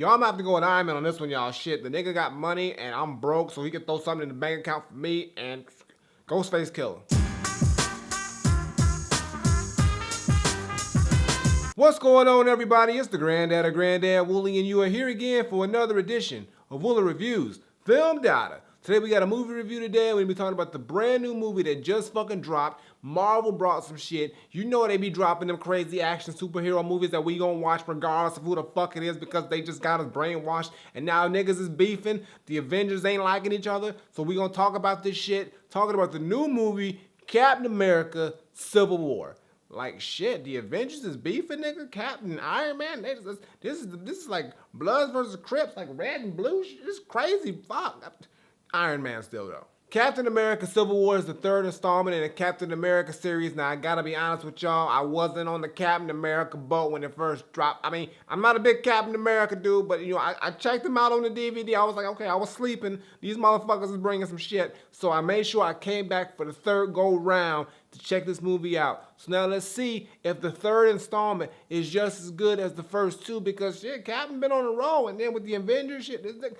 Y'all might have to go with Iron Man on this one, y'all. Shit, the nigga got money and I'm broke, so he can throw something in the bank account for me and Ghostface killer. What's going on, everybody? It's the Granddad Woolly, and you are here again for another edition of Woolly Reviews Film Data. Today we got a movie review today. We're going to be talking about the brand new movie that just fucking dropped. Marvel brought some shit. You know they be dropping them crazy action superhero movies that we gonna watch regardless of who the fuck it is because they just got us brainwashed. And now niggas is beefing. The Avengers ain't liking each other. So we gonna talk about this shit. Talking about the new movie, Captain America Civil War. Like shit, the Avengers is beefing, nigga. Captain Iron Man, this is like Bloods versus Crips, like red and blue. It's crazy. Fuck. Iron Man still though. Captain America Civil War is the third installment in the Captain America series. Now I gotta be honest with y'all, I wasn't on the Captain America boat when it first dropped. I mean, I'm not a big Captain America dude, but you know, I checked them out on the DVD. I was like, okay, I was sleeping. These motherfuckers is bringing some shit. So I made sure I came back for the third go round to check this movie out. So now let's see if the third installment is just as good as the first two, because shit, Captain been on a roll, and then with the Avengers shit, this thing,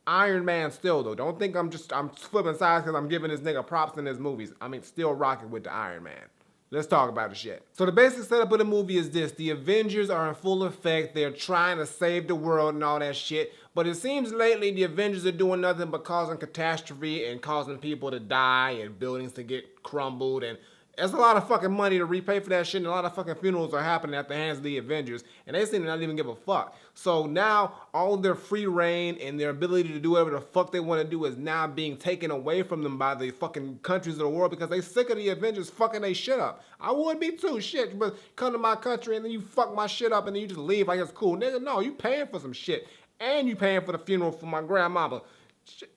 Iron Man still though. Don't think I'm flipping sides because I'm giving this nigga props in his movies. I mean, still rocking with the Iron Man. Let's talk about the shit. So the basic setup of the movie is this. The Avengers are in full effect. They're trying to save the world and all that shit. But it seems lately the Avengers are doing nothing but causing catastrophe and causing people to die and buildings to get crumbled, and there's a lot of fucking money to repay for that shit, and a lot of fucking funerals are happening at the hands of the Avengers, and they seem to not even give a fuck. So now, all of their free reign and their ability to do whatever the fuck they want to do is now being taken away from them by the fucking countries of the world because they sick of the Avengers fucking they shit up. I would be too, shit, but come to my country and then you fuck my shit up and then you just leave like it's cool. Nigga, no, you paying for some shit, and you paying for the funeral for my grandmama. Shit.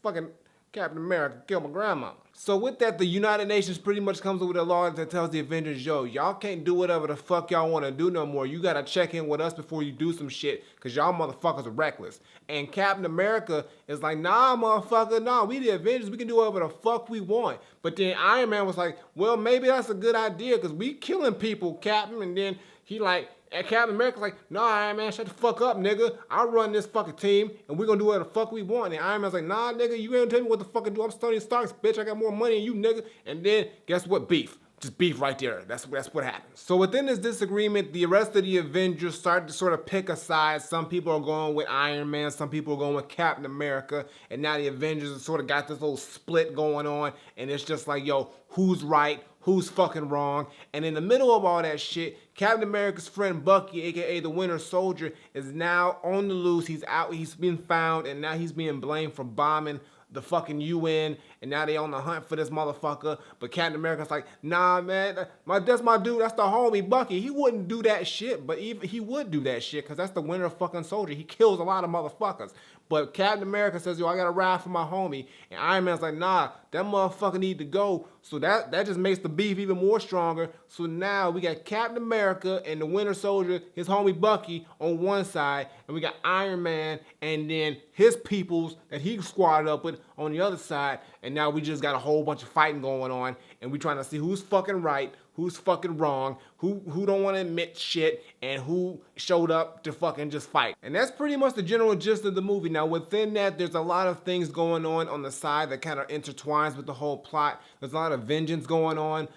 Fucking Captain America killed my grandma. So with that, the United Nations pretty much comes up with a law that tells the Avengers, yo, y'all can't do whatever the fuck y'all want to do no more. You gotta check in with us before you do some shit, because y'all motherfuckers are reckless. And Captain America is like, nah, motherfucker, nah, we the Avengers, we can do whatever the fuck we want. But then Iron Man was like, well, maybe that's a good idea, because we killing people, Captain. And then he like, and Captain America's like, nah, Iron Man, shut the fuck up, nigga. I run this fucking team, and we're gonna do whatever the fuck we want. And Iron Man's like, nah, nigga, you ain't tell me what the fuck to do. I'm Tony Stark, bitch. I got more money than you, nigga. And then, guess what? Beef. Just beef right there. That's what happens. So within this disagreement, the rest of the Avengers start to sort of pick a side. Some people are going with Iron Man. Some people are going with Captain America. And now the Avengers have sort of got this little split going on. And it's just like, yo, who's right? Who's fucking wrong? And in the middle of all that shit, Captain America's friend Bucky, aka the Winter Soldier, is now on the loose. He's out, he's been found, and now he's being blamed for bombing the fucking UN, and now they on the hunt for this motherfucker. But Captain America's like, nah, man, that's my dude, that's the homie Bucky. He wouldn't do that shit, but even he would do that shit, because that's the Winter fucking Soldier. He kills a lot of motherfuckers. But Captain America says, yo, I gotta ride for my homie. And Iron Man's like, nah, that motherfucker need to go. So that just makes the beef even more stronger. So now we got Captain America and the Winter Soldier, his homie Bucky, on one side, and we got Iron Man and then his peoples that he squatted up with on the other side. And now we just got a whole bunch of fighting going on, and we trying to see who's fucking right, who's fucking wrong, who don't want to admit shit, and who showed up to fucking just fight. And that's pretty much the general gist of the movie. Now within that, there's a lot of things going on the side that kind of intertwines with the whole plot. There's a lot of vengeance going on.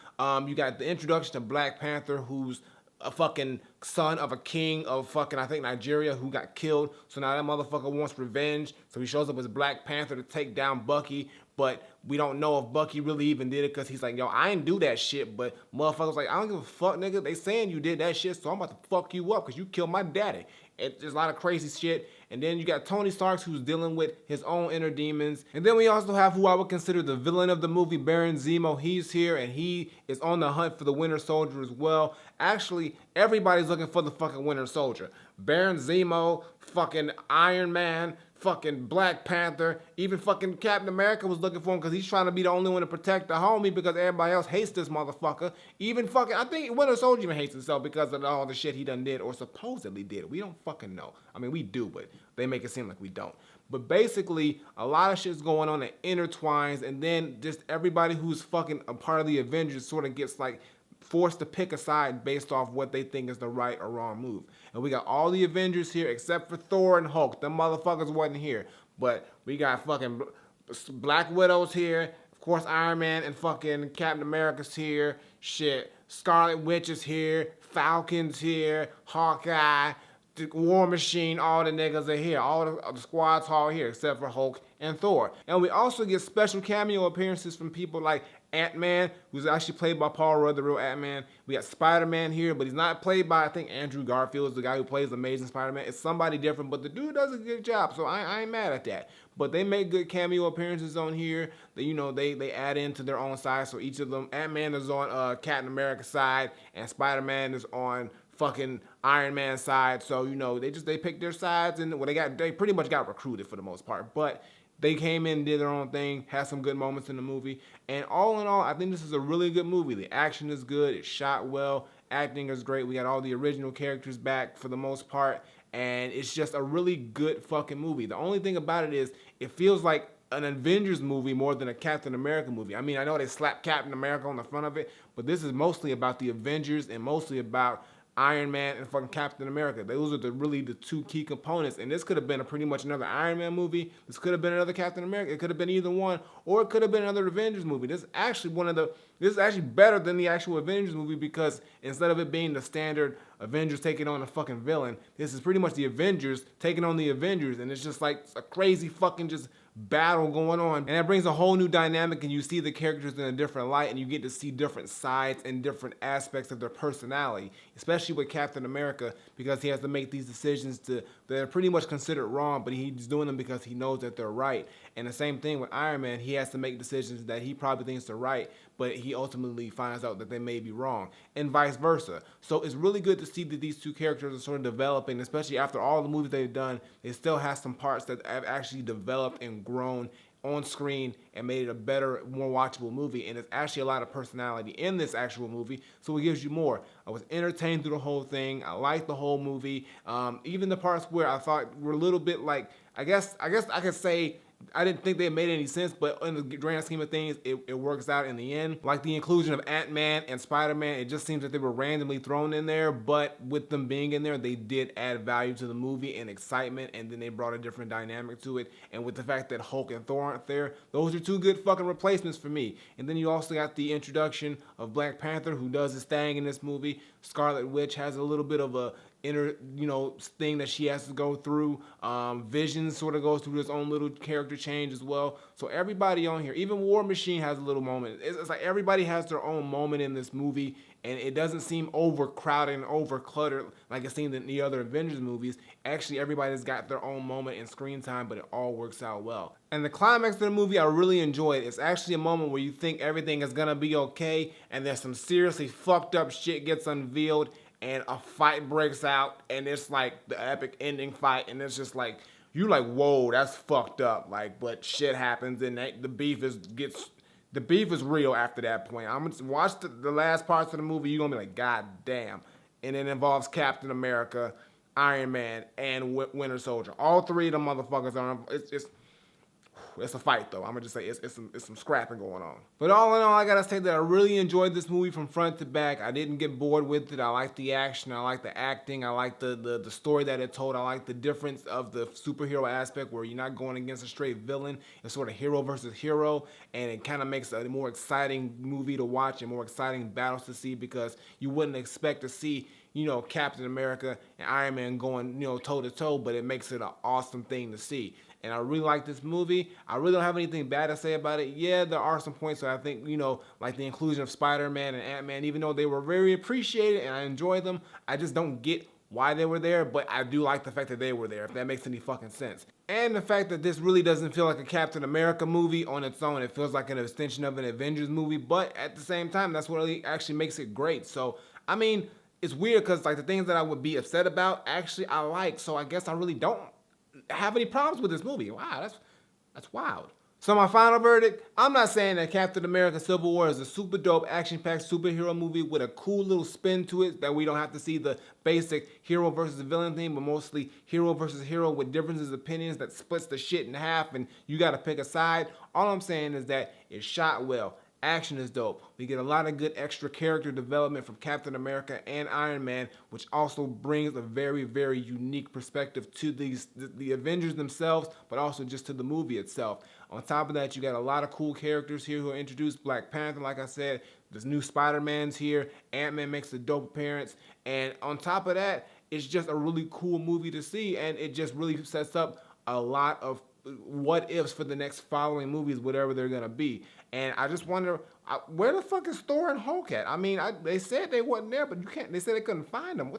You got the introduction to Black Panther, who's a fucking son of a king of fucking, I think, Nigeria, who got killed. So now that motherfucker wants revenge. So he shows up as Black Panther to take down Bucky. But we don't know if Bucky really even did it, because he's like, yo, I ain't do that shit. But motherfuckers like, I don't give a fuck, nigga. They saying you did that shit, so I'm about to fuck you up because you killed my daddy. There's a lot of crazy shit. And then you got Tony Stark, who's dealing with his own inner demons. And then we also have who I would consider the villain of the movie, Baron Zemo. He's here, and he is on the hunt for the Winter Soldier as well. Actually, everybody's looking for the fucking Winter Soldier. Baron Zemo, fucking Iron Man, fucking Black Panther, even fucking Captain America was looking for him because he's trying to be the only one to protect the homie because everybody else hates this motherfucker. Even fucking, I think Winter Soldier even hates himself because of all the shit he done did or supposedly did. We don't fucking know. I mean, we do, but they make it seem like we don't. But basically, a lot of shit's going on that intertwines, and then just everybody who's fucking a part of the Avengers sort of gets like forced to pick a side based off what they think is the right or wrong move. And we got all the Avengers here except for Thor and Hulk. Them motherfuckers wasn't here. But we got fucking Black Widow's here. Of course, Iron Man and fucking Captain America's here. Shit. Scarlet Witch is here. Falcon's here. Hawkeye. The War Machine, all the niggas are here. All the squad's all here except for Hulk and Thor. And we also get special cameo appearances from people like Ant-Man, who's actually played by Paul Rudd, the real Ant-Man. We got Spider-Man here, but he's not played by, I think, Andrew Garfield is the guy who plays Amazing Spider-Man. It's somebody different, but the dude does a good job, so I ain't mad at that. But they make good cameo appearances on here. They add into their own side, so each of them, Ant-Man is on Captain America's side, and Spider-Man is on fucking Iron Man's side. So they picked their sides, and they pretty much got recruited for the most part. But they came in, did their own thing, had some good moments in the movie, and all in all, I think this is a really good movie. The action is good, it's shot well, acting is great. We got all the original characters back for the most part, and it's just a really good fucking movie. The only thing about it is, it feels like an Avengers movie more than a Captain America movie. I mean, I know they slapped Captain America on the front of it, but this is mostly about the Avengers and mostly about Iron Man and fucking Captain America. Those are really the two key components. And this could have been pretty much another Iron Man movie. This could have been another Captain America. It could have been either one, or it could have been another Avengers movie. This is actually better than the actual Avengers movie, because instead of it being the standard Avengers taking on a fucking villain, this is pretty much the Avengers taking on the Avengers, and it's just like a crazy fucking just battle going on, and that brings a whole new dynamic, and you see the characters in a different light, and you get to see different sides and different aspects of their personality, especially with Captain America, because he has to make these decisions that are pretty much considered wrong, but he's doing them because he knows that they're right. And the same thing with Iron Man, he has to make decisions that he probably thinks are right, but he ultimately finds out that they may be wrong, and vice versa. So it's really good to see that these two characters are sort of developing, especially after all the movies they've done. They still have some parts that have actually developed and grown on screen and made it a better, more watchable movie. And there's actually a lot of personality in this actual movie, so it gives you more. I was entertained through the whole thing. I liked the whole movie. Even the parts where I thought were a little bit like, I guess I could say I didn't think they made any sense, but in the grand scheme of things, it works out in the end. Like the inclusion of Ant-Man and Spider-Man, it just seems that they were randomly thrown in there, but with them being in there, they did add value to the movie and excitement, and then they brought a different dynamic to it. And with the fact that Hulk and Thor aren't there, those are two good fucking replacements for me. And then you also got the introduction of Black Panther, who does his thing in this movie. Scarlet Witch has a little bit of a inner, thing that she has to go through. Vision sort of goes through his own little character change as well. So everybody on here, even War Machine has a little moment. It's like everybody has their own moment in this movie, and it doesn't seem overcrowded and overcluttered like it seemed in the other Avengers movies. Actually, everybody's got their own moment in screen time, but it all works out well. And the climax of the movie, I really enjoyed. It's actually a moment where you think everything is gonna be okay, and there's some seriously fucked up shit gets unveiled, and a fight breaks out, and it's like the epic ending fight, and it's just like, you're like, whoa, that's fucked up. Like, but shit happens, and the beef is real after that point. I'm gonna watch the last parts of the movie, you're gonna be like, god damn. And it involves Captain America, Iron Man, and Winter Soldier. All three of them motherfuckers are, it's a fight though. I'm gonna just say it's some scrapping going on. But all in all, I gotta say that I really enjoyed this movie from front to back. I didn't get bored with it. I liked the action. I liked the acting. I liked the story that it told. I liked the difference of the superhero aspect where you're not going against a straight villain. It's sort of hero versus hero, and it kind of makes a more exciting movie to watch and more exciting battles to see, because you wouldn't expect to see Captain America and Iron Man going, toe to toe, but it makes it an awesome thing to see. And I really like this movie. I really don't have anything bad to say about it. Yeah, there are some points that I think, like the inclusion of Spider-Man and Ant-Man, even though they were very appreciated and I enjoyed them, I just don't get why they were there, but I do like the fact that they were there, if that makes any fucking sense. And the fact that this really doesn't feel like a Captain America movie on its own. It feels like an extension of an Avengers movie, but at the same time, that's what really actually makes it great. So, I mean, it's weird because like the things that I would be upset about, actually I like, so I guess I really don't have any problems with this movie. Wow, that's wild. So my final verdict, I'm not saying that Captain America Civil War is a super dope, action-packed superhero movie with a cool little spin to it, that we don't have to see the basic hero versus villain thing, but mostly hero versus hero with differences of opinions that splits the shit in half and you gotta pick a side. All I'm saying is that it's shot well, Action is dope. We get a lot of good extra character development from Captain America and Iron Man, which also brings a very, very unique perspective to the Avengers themselves, but also just to the movie itself. On top of that, you got a lot of cool characters here who are introduced. Black Panther, like I said, this new Spider-Man's here. Ant-Man makes a dope appearance. And on top of that, it's just a really cool movie to see, and it just really sets up a lot of what ifs for the next following movies, whatever they're gonna be. And I just wonder, where the fuck is Thor and Hulk at? I mean, they said they wasn't there, but you can't. They said they couldn't find them.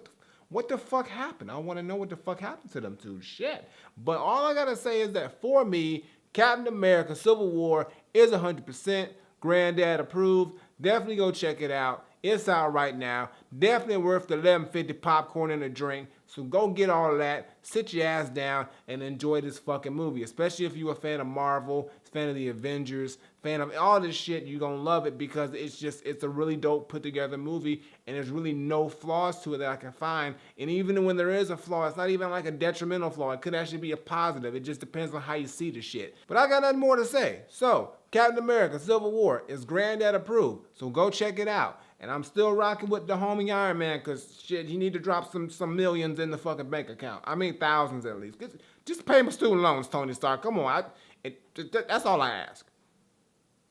What the fuck happened? I want to know what the fuck happened to them two. Shit. But all I gotta say is that for me, Captain America: Civil War is 100% Granddad approved. Definitely go check it out. It's out right now. Definitely worth the $11.50 popcorn and a drink. So go get all of that, sit your ass down, and enjoy this fucking movie. Especially if you're a fan of Marvel, fan of the Avengers, fan of all this shit, you're gonna love it because it's a really dope put together movie, and there's really no flaws to it that I can find. And even when there is a flaw, it's not even like a detrimental flaw. It could actually be a positive. It just depends on how you see the shit. But I got nothing more to say. So, Captain America: Civil War is Granddad approved. So go check it out. And I'm still rocking with the homie Iron Man because shit, he need to drop some millions in the fucking bank account. I mean thousands at least. Just pay my student loans, Tony Stark. Come on, that's all I ask.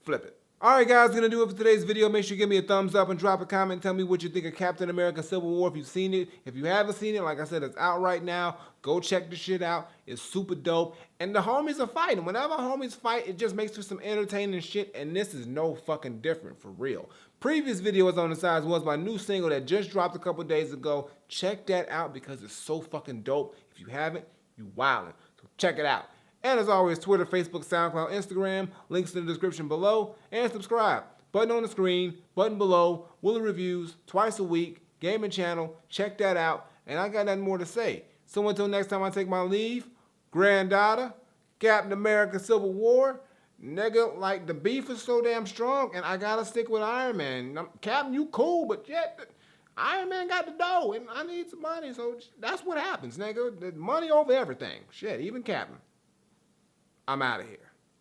Flip it. Alright guys, gonna do it for today's video. Make sure you give me a thumbs up and drop a comment. Tell me what you think of Captain America: Civil War if you've seen it. If you haven't seen it, like I said, it's out right now. Go check the shit out. It's super dope. And the homies are fighting. Whenever homies fight, it just makes for some entertaining shit. And this is no fucking different, for real. Previous video was on the sides was my new single that just dropped a couple days ago. Check that out because it's so fucking dope. If you haven't, you wildin'. So check it out. And as always, Twitter, Facebook, SoundCloud, Instagram, links in the description below, and subscribe. Button on the screen, button below, Woolly Reviews, twice a week, gaming channel, check that out, and I got nothing more to say. So until next time I take my leave, Granddaughter, Captain America: Civil War, nigga, like the beef is so damn strong, and I gotta stick with Iron Man. Captain, you cool, but yet Iron Man got the dough, and I need some money, so that's what happens, nigga. Money over everything. Shit, even Captain. I'm out of here.